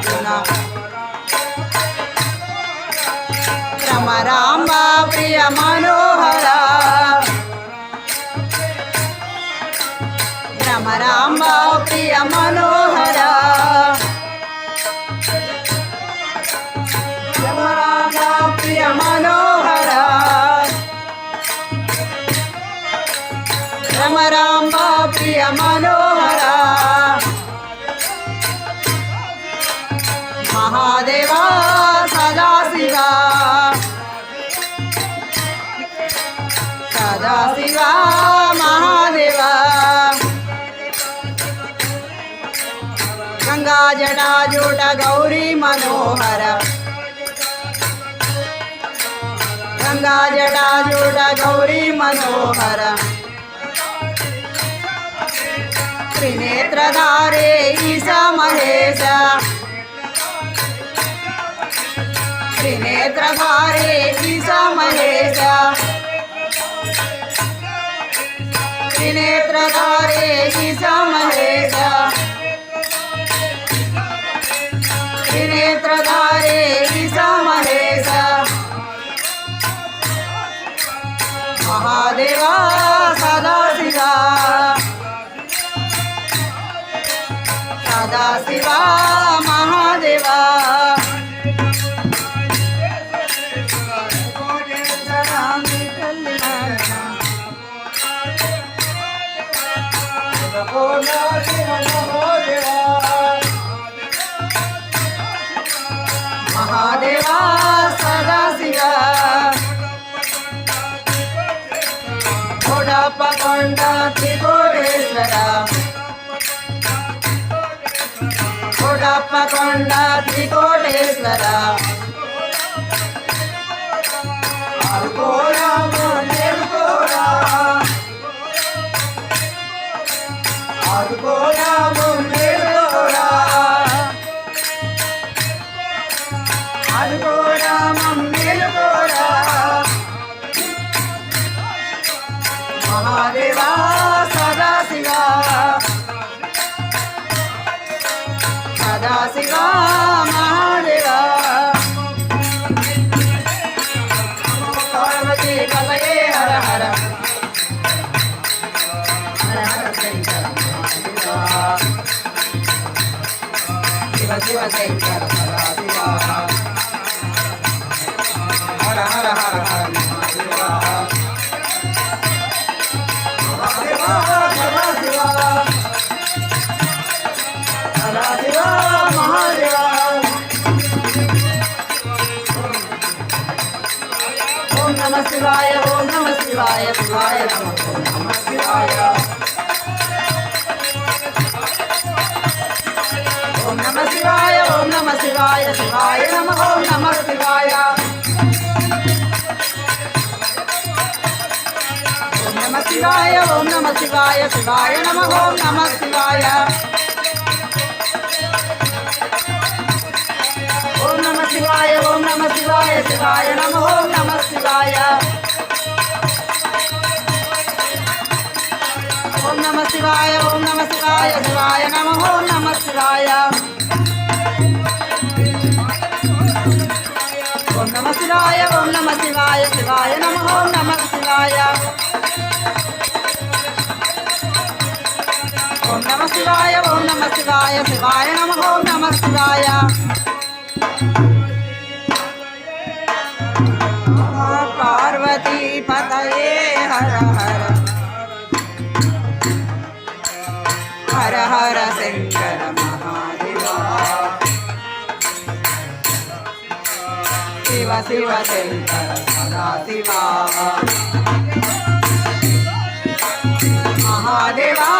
अर्जुन भ्रमरांबा प्रिय मनोहरा भ्रमरांबा प्रिय मनोहरा भ्रमरांबा प्रिय मनोहरा भ्रमरांबा प्रिय मनोहरा महादेवा सदाशिवा सदाशिवा महादेवा गंगा जटा जोट गौरी मनोहर गंगा जटा जोट गौरी मनोहर त्रिनेत्रधारे ईसा महेश त्रिनेत्रधारे ईसा महेश त्रिनेत्रधारे ईसा महेश त्रिनेत्रधारे ईसा महेश महादेवा सदाशिवा सदाशिवा महादेवा महादेवा सदाशिवा कोडप्पकोंड त्रिकोटेश्वर कोडप्पकोंड त्रिकोटेश्वर आरुकोरा मुन्नेरुकोरा आरुकोरा मुन्नेरुकोरा आरुकोरा मुन्नेरुकोरा महादेवा सदाशिवा सदाशिवा महादेवा पार्वती पतये हर हर हर हर शंकर शिव शिव शंकर सदाशिवा हर हर हर हर महादेवा सदाशिवा सदाशिवा महादेवा ओम नमः शिवाय ओम नमः शिवाय शिवाय नमः ओम नमः शिवाय ओम नमः शिवाय ओम नमः शिवाय शिवाय नमः ओम नमः शिवाय ओम नमः शिवाय ओम नमः शिवाय शिवाय नमः ओम नमः शिवाय ओम नमः शिवाय ओम नमः शिवाय शिवाय नमः ओम नमः शिवाय ओम नमः शिवाय ओम नमः शिवाय शिवाय नमः ओम नमः शिवाय ओम नमः शिवाय ओम नमः शिवाय शिवाय नमः ओम नमः शिवाय ओम नमः शिवाय ओम नमः शिवाय शिवाय नमः ओम नमः शिवाय पार्वती पतये हर हर हर हर शंकर महादेवा शिव शिव शंकर सदाशिवा महादेवा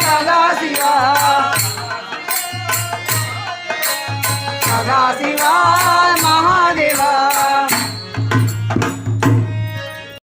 सदाशिवा सदाशिवा